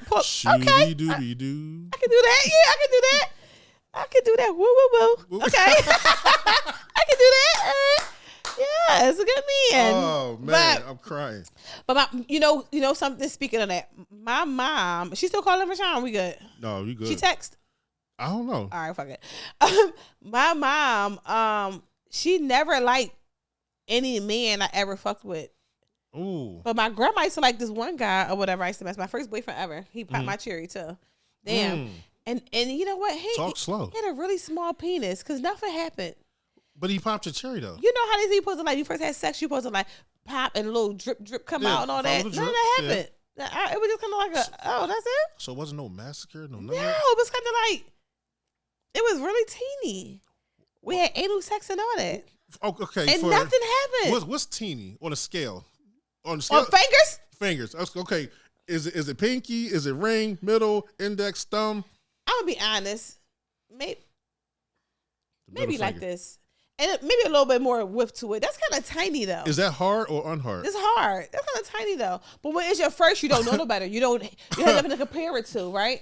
Okay, I can do that. Yeah, I can do that. I can do that. Woo woo woo. Okay, I can do that. Yeah, it's a good man.
Oh man, I'm crying.
But you know something. Speaking of that, my mom, she still calling Rashawn. We good?
No, you good.
She text.
I don't know.
All right, fuck it. My mom, she never liked any man I ever fucked with.
Ooh.
But my grandma used to like this one guy or whatever I used to mess. My first boyfriend ever. He popped my cherry too. Damn. And you know what?
Talk slow.
He had a really small penis because nothing happened.
But he popped your cherry though.
You know how they say you supposed to like, you first had sex, you supposed to like pop and a little drip come
Yeah,
out and all
follow
that.
the
None of
drip,
that happened. It was just kind of like that's it.
So it wasn't no massacre, no
No,
nothing.
it was kind of like it was really teeny. We had anal sex and all that,
Oh, okay,
and nothing happened.
What's teeny on a scale?
On fingers?
Fingers. Okay. Is it pinky? Is it ring, middle, index, thumb?
I'm gonna be honest. Maybe like
finger.
this, and maybe a little bit more width to it. That's kind of tiny though.
Is that hard or unhard?
It's hard. That's kind of tiny though. But when it's your first, you don't know no better. You have nothing to compare it to, right?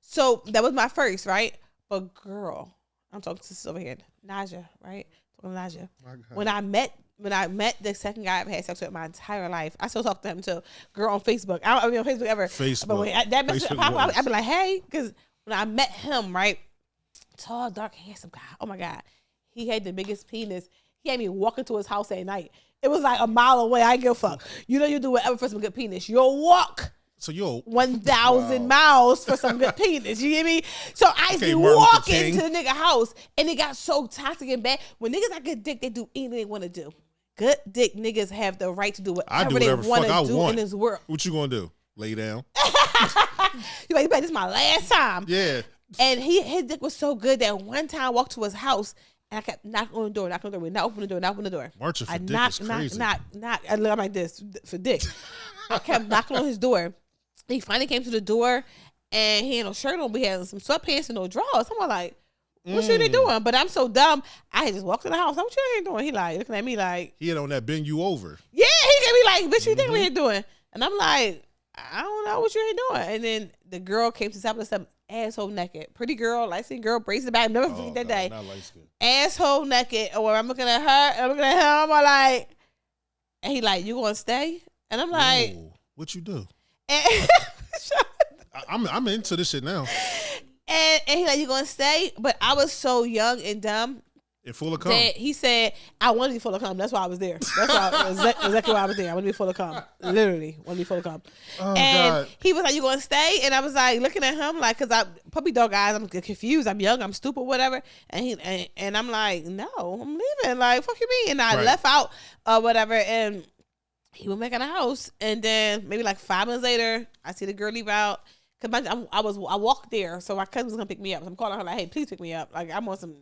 So that was my first, right? But girl, I'm talking to this over here, Naja, right? Talking to Naja. When I met the second guy I've had sex with my entire life, I still talk to him too. Girl on Facebook. I don't be on Facebook ever. But when that message pop up, I'd be like, hey, because when I met him, right? Tall, dark, handsome guy. Oh my God. He had the biggest penis. He had me walk into his house at night. It was like a mile away. I give a fuck. You know you do whatever for some good penis. You'll walk.
So you'll
1,000 miles for some good penis. You get me? So I used to walk into the nigga house and it got so toxic and bad. When niggas got good dick, they do anything they want to do. Good dick niggas have the right to do whatever they want to do in this world.
What you gonna do? Lay down?
You like, this is my last time.
Yeah.
And his dick was so good that one time I walked to his house and I kept knocking on the door, would not open the door.
Marching for
I
dick is crazy.
knock. I look like this for dick. I kept knocking on his door. He finally came to the door and he had no shirt on, but he had some sweatpants and no drawers. I'm like, what you ain't doing? But I'm so dumb. I had just walked in the house. What you ain't doing? He like looking at me like,
he had on that bend you over.
Yeah, he can be like, bitch, you think we ain't doing? And I'm like, I don't know what you ain't doing. And then the girl came to stop us up, asshole naked. Pretty girl, light skin girl, braces back. Never forget that day.
Not light skin.
Asshole naked. Or I'm looking at her, I'm looking at him. I'm like, and he like, you gonna stay? And I'm like,
whoa, what you do?
And
I'm into this shit now.
And he like, you gonna stay? But I was so young and dumb.
And full of cum.
That he said, I want to be full of cum. That's why I was there. That's why exactly why I was there. I want to be full of cum. Literally, want to be full of cum.
Oh,
and
God.
he was like, you gonna stay? And I was like, looking at him like, cause I puppy dog eyes. I'm confused. I'm young. I'm stupid. Whatever. And I'm like, no, I'm leaving. Like, fuck you mean? And I left out whatever. And he went back in the house. And then maybe like 5 minutes later, I see the girl leave out. Cause I walked there, so my cousin was gonna pick me up. So I'm calling her like, hey, please pick me up. Like, I'm on some.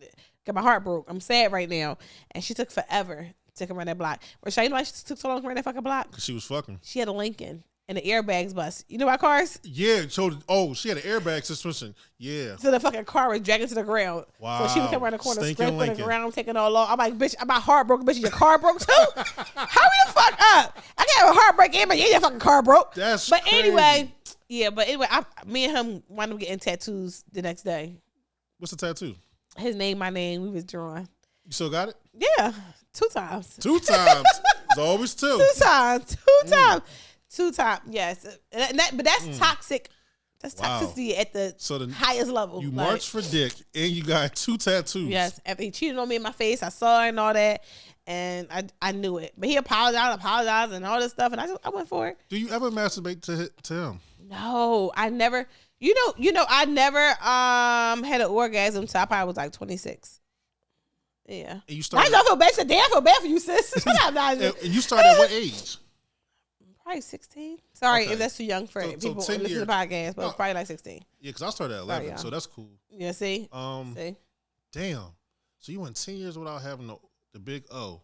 Got my heart broke. I'm sad right now. And she took forever to come around that block. Rashad, you know why she took so long to run that fucking block?
Because she was fucking.
She had a Lincoln and the airbags bust. You know about cars?
Yeah. So, she had an airbag suspension. Yeah.
So the fucking car was dragging to the ground.
Wow.
So she would come around the corner, scraping
Lincoln.
the ground, taking all off. I'm like, bitch, my heart broke. Bitch, your car broke too? Hurry the fuck up. I can't have a heartbreak in, but yeah, your fucking car broke.
That's
But
crazy.
anyway, me and him wound up getting tattoos the next day.
What's the tattoo?
His name, my name, we was drawing.
You still got it?
Yeah, 2 times.
2 times. It's always 2.
2 times. 2 times. 2 times. Yes. But that's toxic. That's toxicity at the highest level.
You marched for dick and you got 2 tattoos.
Yes. After he cheated on me in my face, I saw it and all that. And I knew it. But he apologized and all this stuff. And I went for it.
Do you ever masturbate to him?
No, I never. You know, I never had an orgasm until I probably was like 26. Yeah.
And you started.
I feel bad. I feel bad for you, sis.
And you started at what age?
Probably 16. Sorry
Okay.
if that's too young for people who
10
listen to
years.
the podcast, but probably like 16.
Yeah, because I started at 11, so that's cool.
Yeah, see?
See? Damn. So you went 10 years without having the big O.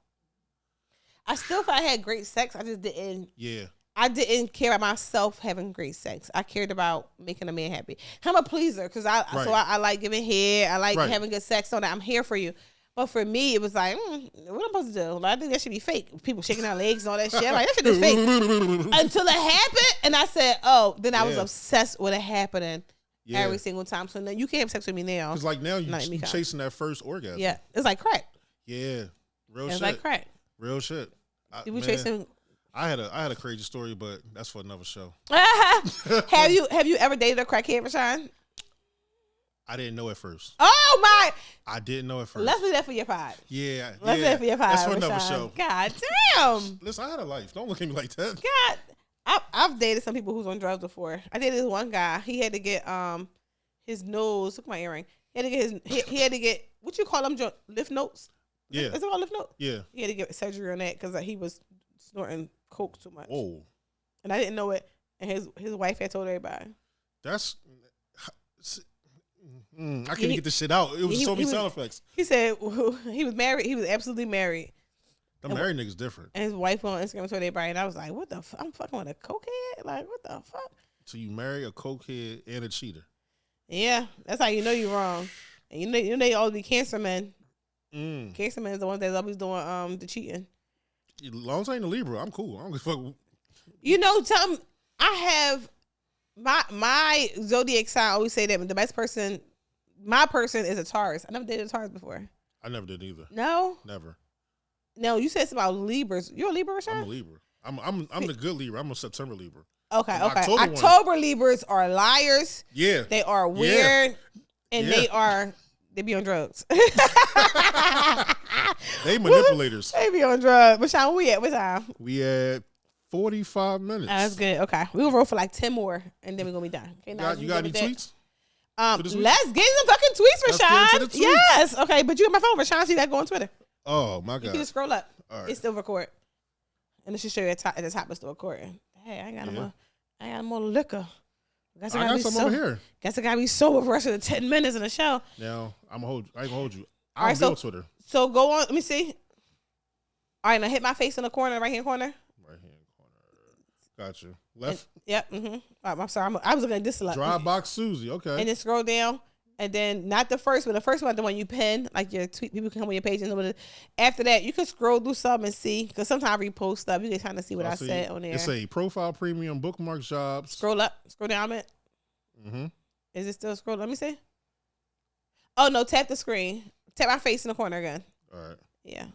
I still thought I had great sex. I just didn't.
Yeah.
I didn't care about myself having great sex. I cared about making a man happy. I'm a pleaser because I like giving head. I like having good sex. So that I'm here for you. But for me, it was like, what am I supposed to do? Like, I think that should be fake. People shaking their legs and all that shit. I'm like, that shit is fake. Until it happened, and I said, then I was obsessed with it happening every single time. So now you can't have sex with me now.
Because like now you chasing that first orgasm.
Yeah, it's like crack.
Yeah, real shit.
It's like crack.
Real shit.
People chasing.
I had a crazy story, but that's for another show.
Have you ever dated a crackhead, Rashawn?
I didn't know at first.
Oh my!
I didn't know at first.
Let's do that for your pod.
Yeah,
let's do that for your pod.
That's for another show.
God damn!
Listen, I had a life. Don't look at me like that.
God, I've dated some people who's on drugs before. I dated this one guy. He had to get his nose. Look at my earring. He had to get he had to get what you call them lift notes.
Yeah,
is it called lift note?
Yeah,
he had to get surgery on that because he was snorting coke too much.
Whoa.
And I didn't know it. And his wife had told everybody.
That's. I can't get this shit out. It was so many sound effects.
He said he was married. He was absolutely married.
The married nigga's different.
And his wife on Instagram told everybody, and I was like, "What the? I'm fucking with a cokehead? Like, what the fuck?"
So you marry a cokehead and a cheater.
Yeah, that's how you know you're wrong. And you know they always be cancer men. Cancer men is the ones that's always doing the cheating.
As long as I ain't a Libra, I'm cool. I don't give a fuck.
You know, I have my zodiac sign always say that the best person, my person is a Taurus. I never dated a Taurus before.
I never did either.
No,
never.
No, you said something about Libras. You're a Libra, Rashad?
I'm a Libra. I'm the good Libra. I'm a September Libra.
Okay. October Libras are liars.
Yeah.
They are weird, and they be on drugs.
They manipulators.
They be on drugs. But Sean, we at what time?
We at 45 minutes.
Oh, that's good. Okay, we will roll for like 10 more, and then we're gonna be done. Okay, now
you got any tweets?
Let's get some fucking tweets, Rashad. Yes. Okay, but you got my phone, Rashad. So you got to go on Twitter.
Oh my God.
You can just scroll up.
All right.
It's still record, and it should show you at the top. It's still recording. Hey, I got no more liquor.
I got some over here.
Guess I gotta be sober for the rest of the 10 minutes in the show.
Now I ain't gonna hold you.
I
don't go on Twitter.
So go on. Let me see. All right, now hit my face in the corner, right hand corner.
Right hand corner. Got you. Left.
Yep. I'm sorry. I was looking at this a lot.
Dropbox Susie. Okay.
And then scroll down, and then not the first one. The first one, the one you pin, like your tweet. People can come on your page and know after that, you can scroll through some and see. Because sometimes I repost stuff. You can kind of see what I said on there.
It's a profile premium bookmark jobs.
Scroll up. Scroll down a bit. Is it still scroll? Let me see. Oh no! Tap the screen. Tap my face in the corner again.
All right.
Yeah.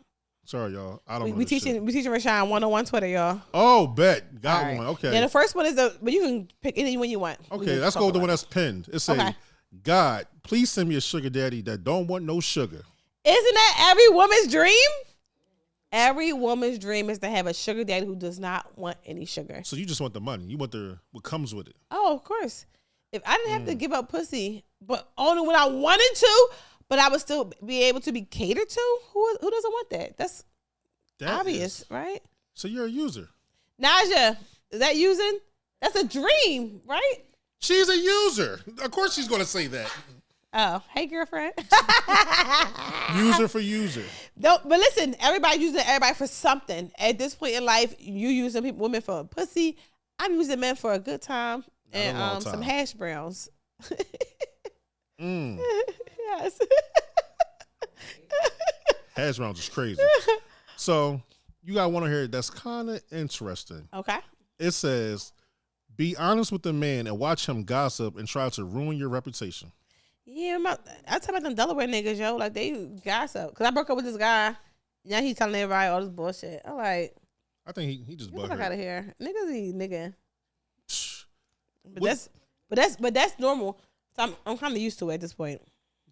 Sorry, y'all. I don't know.
We teaching Rashawn 101 Twitter, y'all.
Oh, bet. Got one. Okay.
Yeah, the first one is but you can pick any one you want.
Okay, let's go with the one that's pinned. It says, God, please send me a sugar daddy that don't want no sugar.
Isn't that every woman's dream? Every woman's dream is to have a sugar daddy who does not want any sugar.
So you just want the money. You want what comes with it.
Oh, of course. If I didn't have to give up pussy, but only when I wanted to, but I would still be able to be catered to, who doesn't want that? That's obvious, right?
So you're a user.
Naja, is that using? That's a dream, right?
She's a user. Of course she's going to say that.
Oh, hey, girlfriend.
User for user.
But listen, everybody using everybody for something. At this point in life, you using women for a pussy. I'm using men for a good time and some hash browns. Yes.
Hash browns is crazy. So you got one on here that's kind of interesting.
Okay.
It says, be honest with the man and watch him gossip and try to ruin your reputation.
Yeah, I talk about them Delaware niggas, yo. Like, they gossip. Because I broke up with this guy. Now he's telling everybody all this bullshit. I'm like,
I think he just bugged
fuck out of here. Niggas eat nigga. But that's normal. So I'm kind of used to it at this point.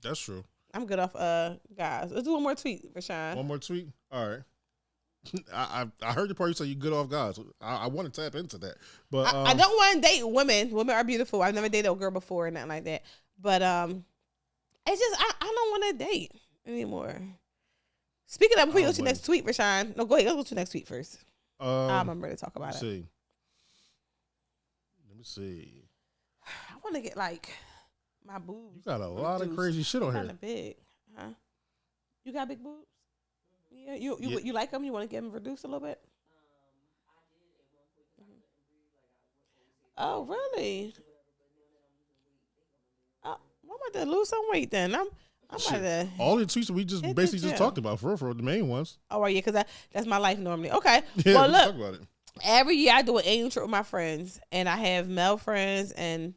That's true.
I'm good off guys. Let's do one more tweet, Rashawn.
One more tweet? All right. I heard the part you say you good off guys. I want to tap into that. But
I don't want to date women. Women are beautiful. I've never dated a girl before or nothing like that. But it's just I don't want to date anymore. Speaking of, before you go to the next tweet, Rashawn. No, go ahead. Let's go to the next tweet first. I'm ready to talk about it.
Let me see.
I want to get like my boobs.
You got a lot of crazy shit on here.
Kind of big, huh? You got big boobs? Yeah. You like them? You want to get them reduced a little bit? Oh, really? I'm about to lose some weight then. I'm about to.
All the tweets we just basically just talked about for the main ones.
Oh, yeah, because that's my life normally. Okay.
Yeah,
well, look.
Talk about it.
Every year I do an annual trip with my friends, and I have male friends and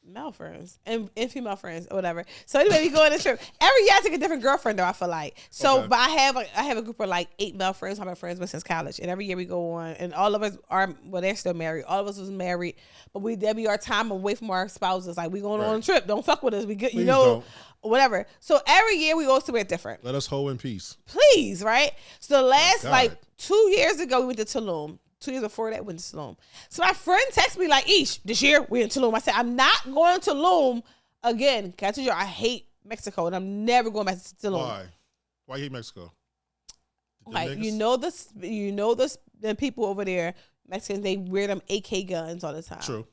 female friends or whatever. So anyway, we go on a trip. Every year I take a different girlfriend though, I feel like. So, but I have a group of like 8 male friends I've been friends with since college. And every year we go on, and all of us they're still married. All of us was married, but there be our time away from our spouses. Like, we going on a trip. Don't fuck with us. We get, whatever. So every year we go somewhere different.
Let us hold in peace.
Please, right? So the last 2 years ago we went to Tulum. 2 years before that, went to Tulum. So my friend texted me like, Ish, this year we're in Tulum. I said, I'm not going to Tulum again. I told you I hate Mexico, and I'm never going back to Tulum.
Why you hate Mexico?
Like
niggas?
the people over there, Mexicans, they wear them AK guns all the time.
True.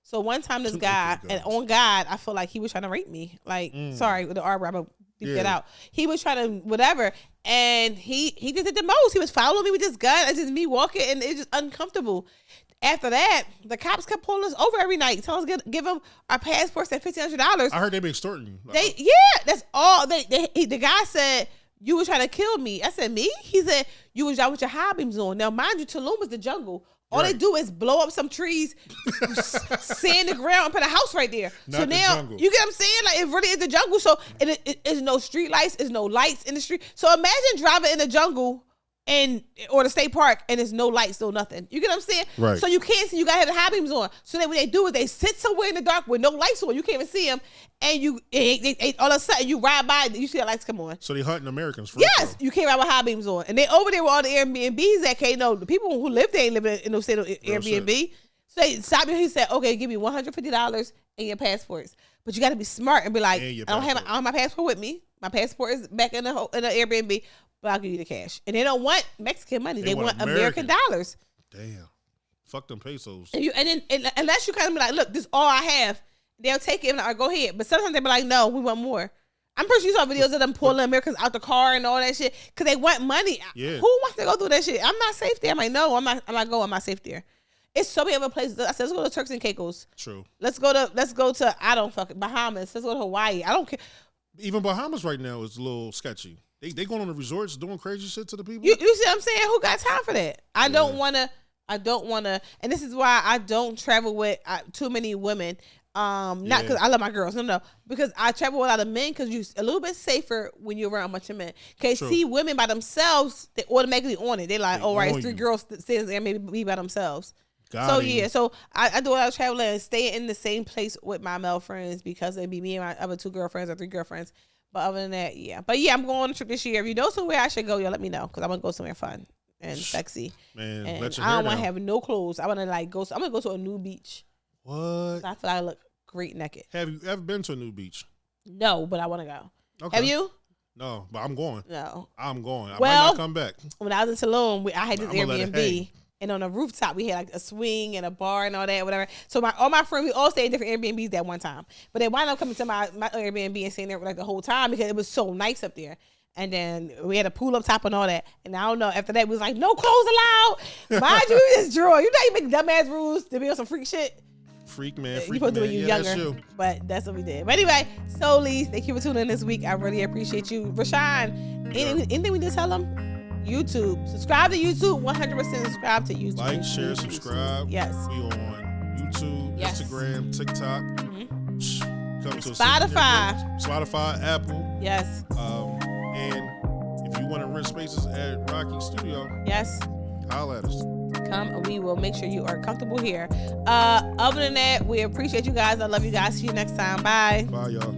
So one time this
Two
guy,
AK
and
guns.
on God, I feel like he was trying to rape me. Like, sorry, with the R word, I'm gonna beep that out. He was trying to whatever, and he just did the most. He was following me with this gun. It's just me walking, and it's just uncomfortable. After that, the cops kept pulling us over every night, telling us give them our passports at $1,500.
I heard they be extorting you.
That's all. The guy said, you was trying to kill me. I said, me? He said, you was out with your high beams on. Now, mind you, Tulum is the jungle. All they do is blow up some trees, sand the ground, and put a house right there.
Not
so
the
now,
jungle.
you get what I'm saying? Like, it really is the jungle. So it is no street lights, there's no lights in the street. So imagine driving in the jungle or the state park, and there's no lights, no nothing. You get what I'm saying?
Right.
So you can't see. You gotta have the high beams on. So then what they do is they sit somewhere in the dark with no lights on. You can't even see them, and they all of a sudden you ride by, you see the lights come on.
So they hunting Americans.
Yes, you can't ride with high beams on, and they over there with all the Airbnbs that can't know the people who live there ain't living in no state of Airbnb. So they stopped me. He said, "Okay, give me $150 and your passports, but you got to be smart and be like, I don't have my passport with me. My passport is back in the Airbnb." But I'll give you the cash. And they don't want Mexican money. They want American dollars.
Damn. Fuck them pesos.
And then unless you kind of be like, look, this is all I have, they'll take it and like, go ahead. But sometimes they be like, no, we want more. I'm pretty sure you saw videos of them pulling Americans out the car and all that shit because they want money.
Yeah.
Who wants to go through that shit? I'm not safe there. I'm like, no, I'm not going. I'm not safe there. It's so many other places. I said, let's go to Turks and Caicos.
True.
Let's go to Bahamas. Let's go to Hawaii. I don't care.
Even Bahamas right now is a little sketchy. They going on the resorts doing crazy shit to the people.
You see what I'm saying? Who got time for that? I don't want to, and this is why I don't travel with too many women. Not because I love my girls, no, because I travel with a lot of men because you're a little bit safer when you're around a bunch of men. Because see women by themselves, they automatically on it. They're like, oh, right, it's 3 girls sitting there, maybe be by themselves. So I do a lot of traveling and stay in the same place with my male friends because it'd be me and my other 2 girlfriends or 3 girlfriends. But other than that, yeah. But yeah, I'm going on a trip this year. If you know somewhere I should go, y'all let me know because I'm gonna go somewhere fun and sexy.
Man,
and
let your
I don't
hair
want to
down.
have no clothes. I want to like go. I'm gonna go to a new beach.
What?
So I feel like I look great naked.
Have you ever been to a new beach?
No, but I want to go.
Okay.
Have you?
No, but I'm going.
No.
I'm going. I
Well,
might not come back.
When I was in Tulum, I had this
I'm gonna let it
Airbnb.
hang.
And on the rooftop, we had like a swing and a bar and all that, whatever. So all my friends, we all stayed in different Airbnbs that one time. But they wound up coming to my Airbnb and staying there like the whole time because it was so nice up there. And then we had a pool up top and all that. And I don't know, after that, we was like, no clothes allowed. Mind you, this drawer. You know you make dumbass rules to be on some freak shit.
Freak man,
You supposed to do when you're younger. But that's what we did. But anyway, Soulies, thank you for tuning in this week. I really appreciate you. Rashawn, anything we did tell them? YouTube. Subscribe to YouTube. 100% subscribe to YouTube.
Like, share, subscribe.
Yes.
We on YouTube, Instagram, TikTok. Come to Spotify, Apple.
Yes.
And if you want to rent spaces at Rocky Studio,
yes,
holla at us.
Come and we will make sure you are comfortable here. Other than that, we appreciate you guys. I love you guys. See you next time. Bye.
Bye, y'all.